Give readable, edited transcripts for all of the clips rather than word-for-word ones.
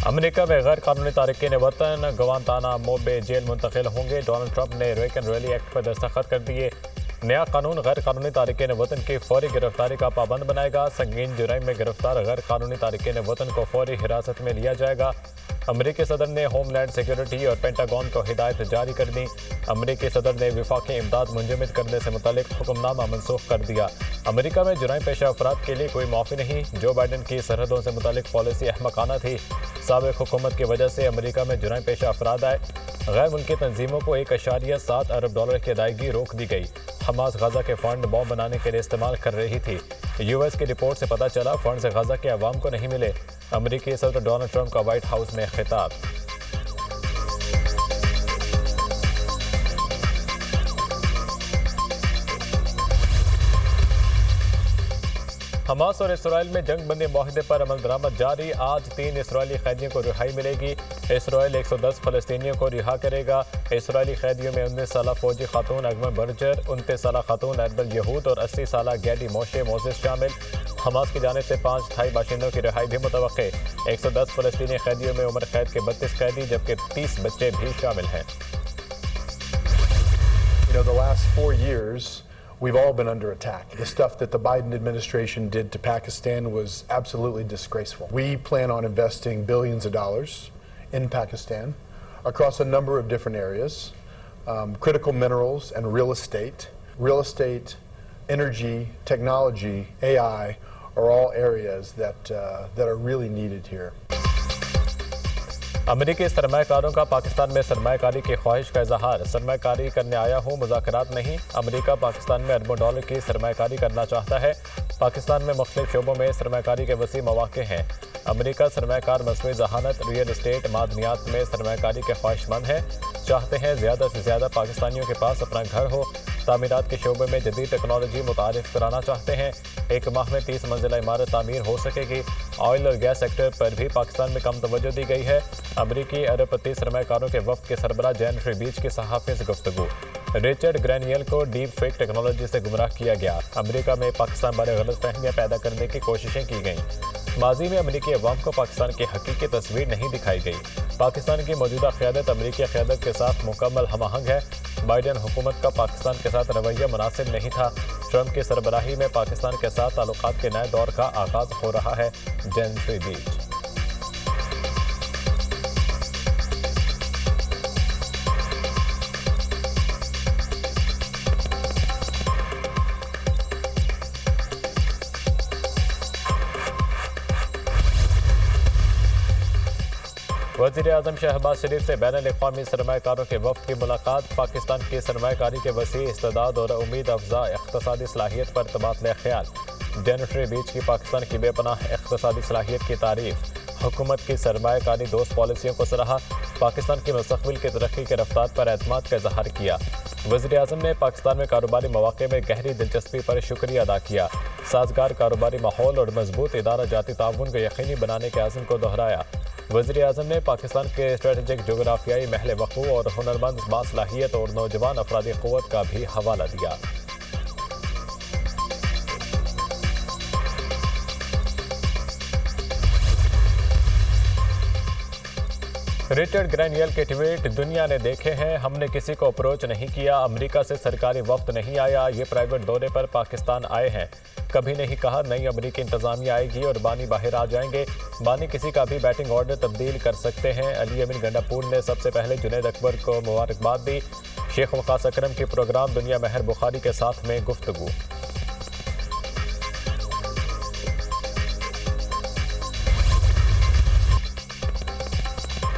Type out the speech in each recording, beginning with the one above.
امریکہ میں غیر قانونی تارکین وطن گوانتانامو بے جیل منتقل ہوں گے۔ ڈونلڈ ٹرمپ نے ریکن ریلی ایکٹ پر دستخط کر دیے۔ نیا قانون غیر قانونی تارکین وطن کی فوری گرفتاری کا پابند بنائے گا۔ سنگین جرائم میں گرفتار غیر قانونی تارکین وطن کو فوری حراست میں لیا جائے گا۔ امریکی صدر نے ہوم لینڈ سیکیورٹی اور پینٹاگون کو ہدایت جاری کر دی۔ امریکی صدر نے وفاقی امداد منجمد کرنے سے متعلق حکم نامہ منسوخ کر دیا۔ امریکہ میں جرائم پیشہ افراد کے لیے کوئی معافی نہیں۔ جو بائیڈن کی سرحدوں سے متعلق پالیسی احمقانہ تھی۔ سابق حکومت کی وجہ سے امریکہ میں جرائم پیشہ افراد آئے۔ غیر ملکی تنظیموں کو $1.7 ارب کی ادائیگی روک دی گئی۔ حماس غزہ کے فنڈ بم بنانے کے لیے استعمال کر رہی تھی۔ یو ایس کی رپورٹ سے پتہ چلا فنڈز غزہ کے عوام کو نہیں ملے۔ امریکی صدر ڈونلڈ ٹرمپ کا وائٹ ہاؤس میں خطاب۔ حماس اور اسرائیل میں جنگ بندی معاہدے پر عمل درآمد جاری۔ آج 3 اسرائیلی قیدیوں کو رہائی ملے گی۔ اسرائیل 110 فلسطینیوں کو رہا کرے گا۔ اسرائیلی قیدیوں میں 19 سالہ فوجی خاتون اگمن برجر، 29 سالہ خاتون اربل یہود اور 80 سالہ گیڈی موشے موزس شامل۔ حماس کی جانب سے 5 تھائی باشندوں کی رہائی بھی متوقع۔ 110 فلسطینی قیدیوں میں عمر قید کے 32 قیدی جبکہ 30 بچے بھی شامل ہیں۔ The last 4 years, we've all been under attack. The stuff that the Biden administration did to Pakistan was absolutely disgraceful. We plan on investing billions of dollars in Pakistan across a number of different areas, critical minerals and real estate, energy, technology, AI are all areas that are really needed here. امریکی سرمایہ کاروں کا پاکستان میں سرمایہ کاری کی خواہش کا اظہار۔ سرمایہ کاری کرنے آیا ہوں، مذاکرات نہیں۔ امریکہ پاکستان میں اربوں ڈالر کی سرمایہ کاری کرنا چاہتا ہے۔ پاکستان میں مختلف شعبوں میں سرمایہ کاری کے وسیع مواقع ہیں۔ امریکہ سرمایہ کار مصنوعی ذہانت، ریئل اسٹیٹ، معدنیات میں سرمایہ کاری کے خواہش مند ہیں۔ چاہتے ہیں زیادہ سے زیادہ پاکستانیوں کے پاس اپنا گھر ہو۔ تعمیرات کے شعبے میں جدید ٹیکنالوجی متعارف کرانا چاہتے ہیں۔ 1 ماہ میں 30 منزلہ عمارت تعمیر ہو سکے گی۔ آئل اور گیس سیکٹر پر بھی پاکستان میں کم توجہ دی گئی ہے۔ امریکی ارب پتی سرمایہ کاروں کے وفد کے سربراہ جینیفر بیچ کی صحافیوں سے گفتگو۔ رچرڈ گرینیل کو ڈیپ فیک ٹیکنالوجی سے گمراہ کیا گیا۔ امریکہ میں پاکستان بارے غلط فہمیاں پیدا کرنے کی کوششیں کی گئیں۔ ماضی میں امریکی عوام کو پاکستان کی حقیقی تصویر نہیں دکھائی گئی۔ پاکستان کی موجودہ قیادت امریکی قیادت کے ساتھ مکمل ہم آہنگ ہے۔ بائیڈن حکومت کا پاکستان کے ساتھ رویہ مناسب نہیں تھا۔ ٹرمپ کی سربراہی میں پاکستان کے ساتھ تعلقات کے نئے دور کا آغاز ہو رہا ہے۔ جینیفر بیچ۔ وزیراعظم شہباز شریف سے بین الاقوامی سرمایہ کاروں کے وفد کی ملاقات۔ پاکستان کی سرمایہ کاری کے وسیع استعداد اور امید افزا اقتصادی صلاحیت پر تبادلہ خیال۔ جینیفر بیچ کی پاکستان کی بے پناہ اقتصادی صلاحیت کی تعریف۔ حکومت کی سرمایہ کاری دوست پالیسیوں کو سراہا۔ پاکستان کی مستقبل کی ترقی کے رفتار پر اعتماد کا اظہار کیا۔ وزیراعظم نے پاکستان میں کاروباری مواقع میں گہری دلچسپی پر شکریہ ادا کیا۔ سازگار کاروباری ماحول اور مضبوط ادارہ جاتی تعاون کو یقینی بنانے کے عزم کو دہرایا۔ وزیراعظم نے پاکستان کے اسٹریٹجک جغرافیائی محل وقوع اور ہنرمند باصلاحیت اور نوجوان افرادی قوت کا بھی حوالہ دیا۔ رچرڈ گرینیل کے ٹویٹ۔ دنیا نے دیکھے ہیں، ہم نے کسی کو اپروچ نہیں کیا۔ امریکہ سے سرکاری وفد نہیں آیا، یہ پرائیویٹ دورے پر پاکستان آئے ہیں۔ کبھی نہیں کہا نئی امریکی انتظامیہ آئے گی اور بانی باہر آ جائیں گے۔ بانی کسی کا بھی بیٹنگ آرڈر تبدیل کر سکتے ہیں۔ علی امین گنڈاپور نے سب سے پہلے جنید اکبر کو مبارکباد دی۔ شیخ وقاص اکرم کی پروگرام دنیا مہر بخاری کے ساتھ میں گفتگو۔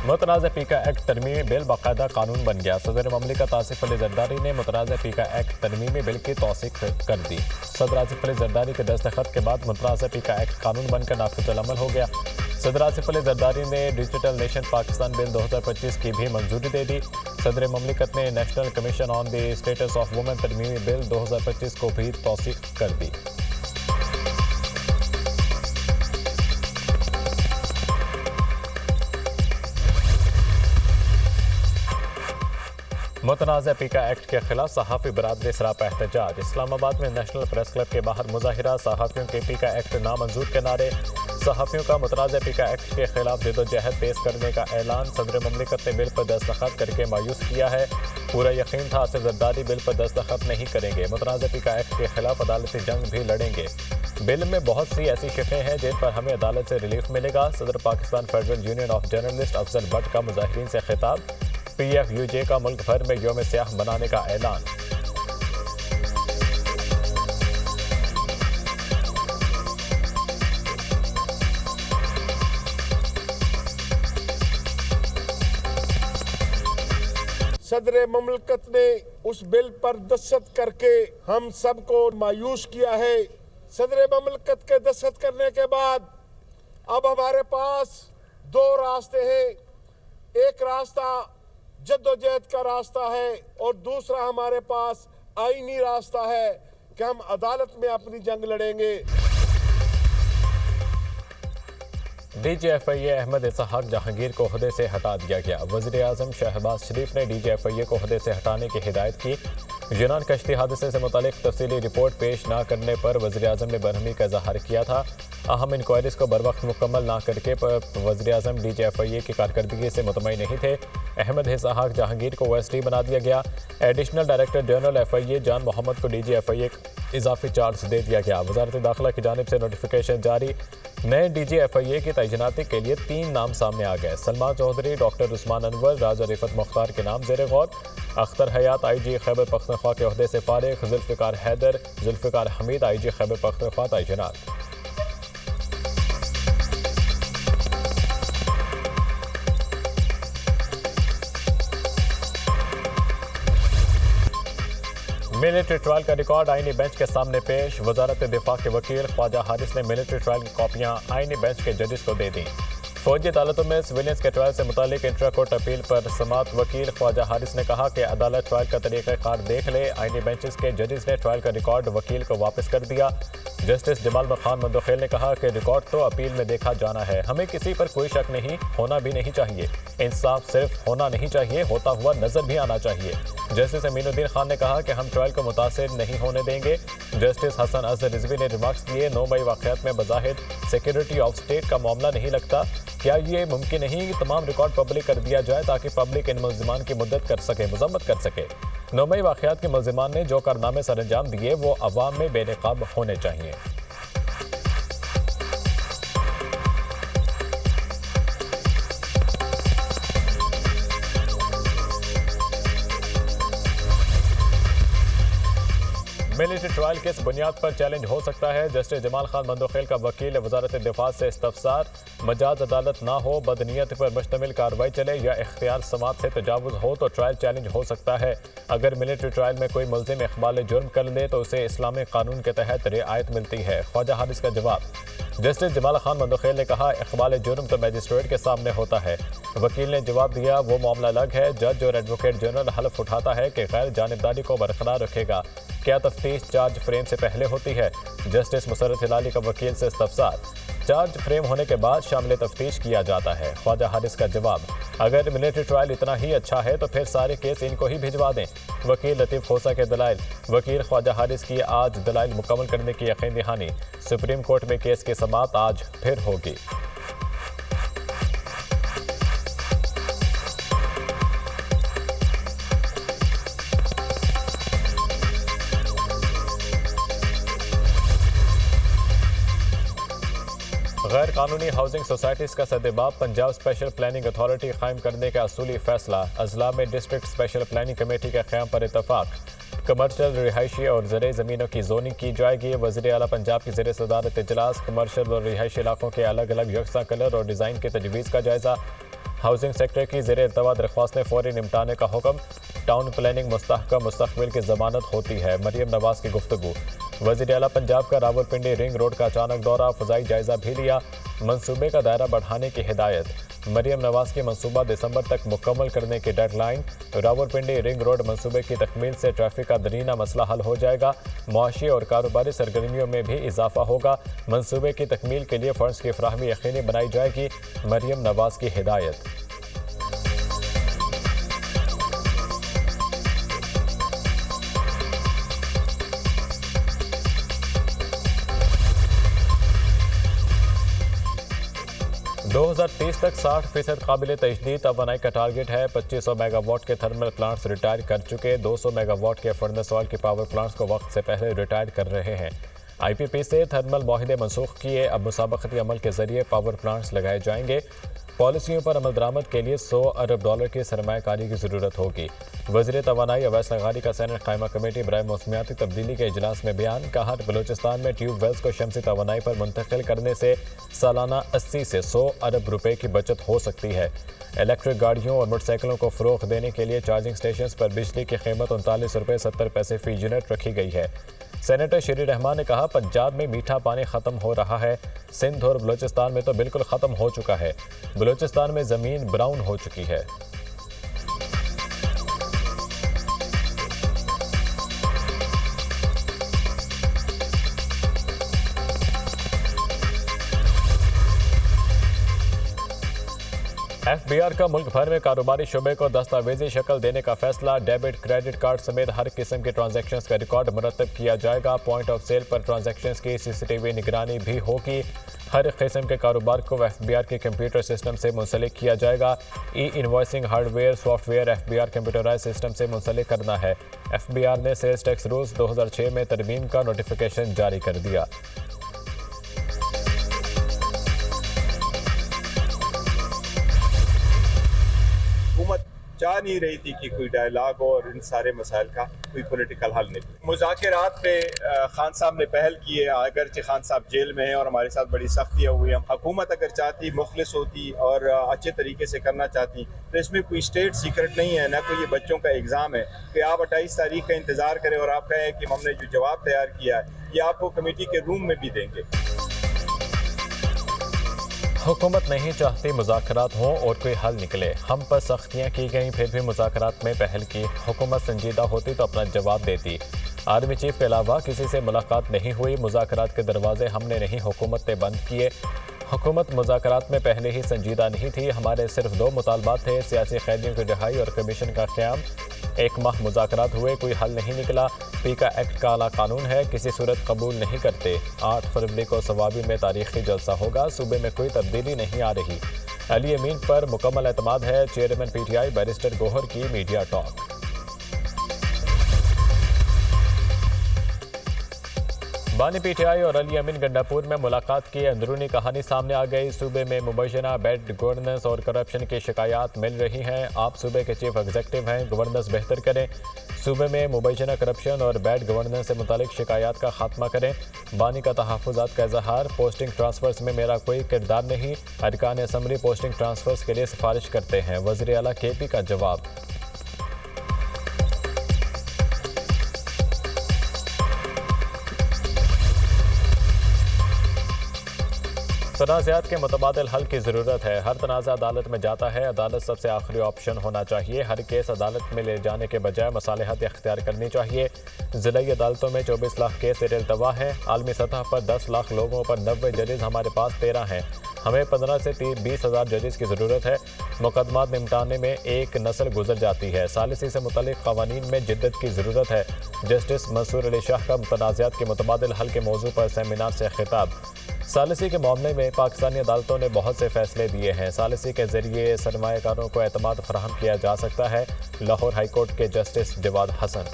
متنازع پیکا ایکٹ ترمیمی بل باقاعدہ قانون بن گیا۔ صدر مملکت آصف علی زرداری نے متنازع پیکا ایکٹ ترمیمی بل کی توثیق کر دی۔ صدر آصف علی زرداری کے دستخط کے بعد متنازع پیکا ایکٹ قانون بن کر نافذ العمل ہو گیا۔ صدر آصف علی زرداری نے ڈیجیٹل نیشن پاکستان بل 2025 کی بھی منظوری دے دی۔ صدر مملکت نے national commission on the status of women ترمیمی بل 2025 کو بھی توثیق کر دی۔ متنازع پیکا ایکٹ کے خلاف صحافی برادری سراپا احتجاج۔ اسلام آباد میں نیشنل پریس کلب کے باہر مظاہرہ، صحافیوں کے پیکا ایکٹ نامنظور کے نعرے۔ صحافیوں کا متنازع پیکا ایکٹ کے خلاف جدوجہد تیز کرنے کا اعلان۔ صدر مملکت نے بل پر دستخط کر کے مایوس کیا ہے۔ پورا یقین تھا آصف زرداری بل پر دستخط نہیں کریں گے۔ متنازع پیکا ایکٹ کے خلاف عدالتی جنگ بھی لڑیں گے۔ بل میں بہت سی ایسی شقیں ہیں جن پر ہمیں عدالت سے ریلیف ملے گا۔ صدر Pakistan federal union of journalist Afzal but کا مظاہرین سے خطاب۔ پی ایف یو جے کا ملک بھر میں یوم سیاہ منانے کا اعلان۔ صدر مملکت نے اس بل پر دستخط کر کے ہم سب کو مایوس کیا ہے۔ صدر مملکت کے دستخط کرنے کے بعد اب ہمارے پاس دو راستے ہیں۔ ایک راستہ جدوجہد کا راستہ ہے اور دوسرا ہمارے پاس آئینی راستہ ہے کہ ہم عدالت میں اپنی جنگ لڑیں گے۔ ڈی جی ایف آئی اے احمد اسحاق جہانگیر کو عہدے سے ہٹا دیا گیا۔ وزیر اعظم شہباز شریف نے ڈی جی ایف آئی اے کو عہدے سے ہٹانے کی ہدایت کی۔ یونان کشتی حادثے سے متعلق تفصیلی رپورٹ پیش نہ کرنے پر وزیر اعظم نے برہمی کا اظہار کیا تھا۔ اہم انکوائریز کو بروقت مکمل نہ کر کے وزیر اعظم ڈی جی ایف آئی اے کی کارکردگی سے مطمئن نہیں تھے۔ احمد اسحاق جہانگیر کو او ایس ڈی بنا دیا گیا۔ ایڈیشنل ڈائریکٹر جنرل ایف آئی اے جان محمد کو ڈی جی ایف آئی اے اضافی چارج دے دیا گیا۔ وزارت داخلہ کی جانب سے نوٹیفیکیشن جاری۔ نئے ڈی جی ایف آئی اے کی تعیناتی کے لیے 3 نام سامنے آ گئے۔ سلمان چودھری، ڈاکٹر عثمان انور، راجہ رفعت مختار کے نام زیر غور۔ اختر حیات آئی جی خیبر پختونخوا کے عہدے سے فارغ۔ ذوالفقار حیدر، ذوالفقار حمید آئی جی خیبر پختونخوا تعینات۔ ملٹری ٹرائل کا ریکارڈ آئینی بینچ کے سامنے پیش۔ وزارت دفاع کے وکیل خواجہ حارث نے ملٹری ٹرائل کی کاپیاں آئینی بینچ کے ججز کو دے دیں۔ فوجی عدالتوں میں سویلینس کے ٹرائل سے متعلق انٹرا کورٹ اپیل پر سماعت۔ وکیل خواجہ حارث نے کہا کہ عدالت ٹرائل کا طریقہ کار دیکھ لے۔ آئینی بینچز کے ججز نے ٹرائل کا ریکارڈ وکیل کو واپس کر دیا۔ جسٹس جمال خان مندوخیل نے کہا کہ ریکارڈ تو اپیل میں دیکھا جانا ہے، ہمیں کسی پر کوئی شک نہیں، ہونا بھی نہیں چاہیے۔ انصاف صرف ہونا نہیں چاہیے، ہوتا ہوا نظر بھی آنا چاہیے۔ جسٹس امین الدین خان نے کہا کہ ہم ٹرائل کو متاثر نہیں ہونے دیں گے۔ جسٹس حسن اظہر رضوی نے ریمارکس دیے، 9 مئی واقعات میں بظاہر سیکیورٹی آف اسٹیٹ کا معاملہ نہیں لگتا۔ کیا یہ ممکن نہیں کہ تمام ریکارڈ پبلک کر دیا جائے تاکہ پبلک ان ملزمان کی مذمت کر سکے؟ 9 مئی واقعات کے ملزمان نے جو کارنامے سر انجام دیے وہ عوام میں بے نقاب ہونے چاہیے۔ ملٹری ٹرائل کس بنیاد پر چیلنج ہو سکتا ہے؟ جسٹس جمال خان مندوخیل کا وکیل وزارت دفاع سے استفسار۔ مجاز عدالت نہ ہو، بدنیت پر مشتمل کارروائی چلے یا اختیار سماعت سے تجاوز ہو تو ٹرائل چیلنج ہو سکتا ہے۔ اگر ملٹری ٹرائل میں کوئی ملزم اقبال جرم کر لے تو اسے اسلامی قانون کے تحت رعایت ملتی ہے۔ خواجہ حارث کا جواب۔ جسٹس جمال خان مندوخیل نے کہا اقبال جرم تو میجسٹریٹ کے سامنے ہوتا ہے۔ وکیل نے جواب دیا وہ معاملہ الگ ہے، جج اور ایڈوکیٹ جنرل حلف اٹھاتا ہے کہ غیر جانبداری کو برقرار رکھے گا۔ کیا تفتیش چارج فریم سے پہلے ہوتی ہے؟ جسٹس مسرت ہلالی کا وکیل سے استفسار۔ چارج فریم ہونے کے بعد شامل تفتیش کیا جاتا ہے۔ خواجہ حارث کا جواب۔ اگر ملٹری ٹرائل اتنا ہی اچھا ہے تو پھر سارے کیس ان کو ہی بھجوا دیں۔ وکیل لطیف کھوسہ کے دلائل۔ وکیل خواجہ حارث کی آج دلائل مکمل کرنے کی یقین دہانی۔ سپریم کورٹ میں کیس کی سماعت آج پھر ہوگی۔ غیر قانونی ہاؤسنگ سوسائٹیز کا سدباب، پنجاب اسپیشل پلاننگ اتھارٹی قائم کرنے کا اصولی فیصلہ۔ اضلاع میں ڈسٹرکٹ اسپیشل پلاننگ کمیٹی کے قیام پر اتفاق۔ کمرشل، رہائشی اور زرعی زمینوں کی زوننگ کی جائے گی۔ وزیر اعلیٰ پنجاب کی زیر صدارت اجلاس۔ کمرشل اور رہائشی علاقوں کے الگ الگ یکساں کلر اور ڈیزائن کی تجویز کا جائزہ۔ ہاؤسنگ سیکٹر کی زیر التوا درخواستیں فوری نمٹانے کا حکم۔ ٹاؤن پلاننگ مستحکم مستقبل کی ضمانت ہوتی ہے، مریم نواز کی گفتگو۔ وزیر اعلیٰ پنجاب کا راولپنڈی رنگ روڈ کا اچانک دورہ، فضائی جائزہ بھی لیا۔ منصوبے کا دائرہ بڑھانے کی ہدایت۔ مریم نواز کی منصوبہ دسمبر تک مکمل کرنے کی dead line. Rawalpindi ring road منصوبے کی تکمیل سے ٹریفک کا درینہ مسئلہ حل ہو جائے گا، معاشی اور کاروباری سرگرمیوں میں بھی اضافہ ہوگا۔ منصوبے کی تکمیل کے لیے فنڈز کی فراہمی یقینی بنائی جائے گی، مریم نواز کی ہدایت۔ 2030 تک 60% قابل تجدید توانائی کا ٹارگٹ ہے 2500 میگا واٹ کے تھرمل پلانٹس ریٹائر کر چکے 200 میگا واٹ کے فرنس آئل کے پاور پلانٹس کو وقت سے پہلے ریٹائر کر رہے ہیں آئی پی پی سے تھرمل معاہدے منسوخ کیے اب مسابقتی عمل کے ذریعے پاور پلانٹس لگائے جائیں گے پالیسیوں پر عمل درآمد کے لیے $100 ارب کی سرمایہ کاری کی ضرورت ہوگی وزیر توانائی اویس لغاری کا سینٹ قائمہ کمیٹی برائے موسمیاتی تبدیلی کے اجلاس میں بیان کہا بلوچستان میں ٹیوب ویلز کو شمسی توانائی پر منتقل کرنے سے سالانہ 80 سے 100 ارب روپے کی بچت ہو سکتی ہے الیکٹرک گاڑیوں اور موٹر سائیکلوں کو فروغ دینے کے لیے چارجنگ سٹیشنز پر بجلی کی قیمت 39 روپے 70 پیسے فی یونٹ رکھی گئی ہے سینیٹر شیری رحمان نے کہا پنجاب میں میٹھا پانی ختم ہو رہا ہے سندھ اور بلوچستان میں تو بالکل ختم ہو چکا ہے بلوچستان میں زمین براؤن ہو چکی ہے ایف بی آر کا ملک بھر میں کاروباری شعبے کو دستاویزی شکل دینے کا فیصلہ ڈیبٹ کریڈٹ کارڈ سمیت ہر قسم کے ٹرانزیکشنز کا ریکارڈ مرتب کیا جائے گا پوائنٹ آف سیل پر ٹرانزیکشنز کی سی سی ٹی وی نگرانی بھی ہوگی ہر قسم کے کاروبار کو ایف بی آر کے کمپیوٹر سسٹم سے منسلک کیا جائے گا e invoicing hardware software F B R computerize system سے منسلک کرنا ہے ایف بی آر نے سیلز ٹیکس رولز 2006 میں ترمیم کا نوٹیفیکیشن جاری کر دیا حکومت چاہ نہیں رہی تھی کہ کوئی ڈائلاگ ہو اور ان سارے مسائل کا کوئی پولیٹیکل حل نکلے مذاکرات پہ خان صاحب نے پہل کی ہے اگرچہ خان صاحب جیل میں ہیں اور ہمارے ساتھ بڑی سختیاں ہوئی ہیں حکومت اگر چاہتی مخلص ہوتی اور اچھے طریقے سے کرنا چاہتی تو اس میں کوئی اسٹیٹ سیکرٹ نہیں ہے نہ کوئی یہ بچوں کا ایگزام ہے کہ آپ 28 تاریخ کا انتظار کریں اور آپ کہیں کہ ہم نے جو جواب تیار کیا ہے یہ آپ کو کمیٹی کے روم میں بھی دیں گے حکومت نہیں چاہتی مذاکرات ہوں اور کوئی حل نکلے ہم پر سختیاں کی گئیں پھر بھی مذاکرات میں پہل کی حکومت سنجیدہ ہوتی تو اپنا جواب دیتی آرمی چیف کے علاوہ کسی سے ملاقات نہیں ہوئی مذاکرات کے دروازے ہم نے نہیں حکومت نے بند کیے حکومت مذاکرات میں پہلے ہی سنجیدہ نہیں تھی ہمارے صرف 2 مطالبات تھے سیاسی قیدیوں کی رہائی اور کمیشن کا قیام 1 ماہ مذاکرات ہوئے کوئی حل نہیں نکلا پیکا ایکٹ کالا قانون ہے کسی صورت قبول نہیں کرتے 8 فروری کو صوابی میں تاریخی جلسہ ہوگا صوبے میں کوئی تبدیلی نہیں آ رہی علی امین پر مکمل اعتماد ہے chairman P T I barrister Gohar کی میڈیا ٹاک بانی پی ٹی آئی اور علی امین گنڈاپور میں ملاقات کی اندرونی کہانی سامنے آ گئی صوبے میں مبینہ بیڈ گورننس اور کرپشن کی شکایات مل رہی ہیں آپ صوبے کے چیف ایگزیکٹو ہیں گورننس بہتر کریں صوبے میں مبینہ کرپشن اور بیڈ گورننس سے متعلق شکایات کا خاتمہ کریں بانی کا تحفظات کا اظہار پوسٹنگ ٹرانسفرز میں میرا کوئی کردار نہیں ارکان اسمبلی پوسٹنگ ٹرانسفرز کے لیے سفارش کرتے ہیں وزیر اعلیٰ کے پی کا جواب تنازعات کے متبادل حل کی ضرورت ہے ہر تنازع عدالت میں جاتا ہے عدالت سب سے آخری آپشن ہونا چاہیے ہر کیس عدالت میں لے جانے کے بجائے مصالحت اختیار کرنی چاہیے ضلعی عدالتوں میں 24 لاکھ کیس التوا ہیں عالمی سطح پر 10 لاکھ لوگوں پر 90 ججز ہمارے پاس 13 ہیں ہمیں 15 سے 20 ہزار ججز کی ضرورت ہے مقدمات نمٹانے میں ایک نسل گزر جاتی ہے ثالثی سے متعلق قوانین میں جدت کی ضرورت ہے جسٹس منصور علی شاہ کا متنازعات کے متبادل حل کے موضوع پر سیمینار سے خطاب ثالثی کے معاملے میں پاکستانی عدالتوں نے بہت سے فیصلے دیے ہیں ثالثی کے ذریعے سرمایہ کاروں کو اعتماد فراہم کیا جا سکتا ہے لاہور ہائی کورٹ کے جسٹس جواد حسن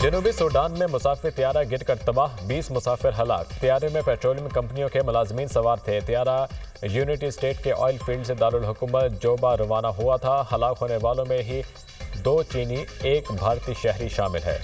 جنوبی سوڈان میں مسافر طیارہ گر کر تباہ 20 مسافر ہلاک طیارے میں پیٹرولیم کمپنیوں کے ملازمین سوار تھے طیارہ یونٹی اسٹیٹ کے آئل فیلڈ سے دارالحکومت جوبا روانہ ہوا تھا ہلاک ہونے والوں میں ہی 2 چینی 1 بھارتی شہری شامل ہے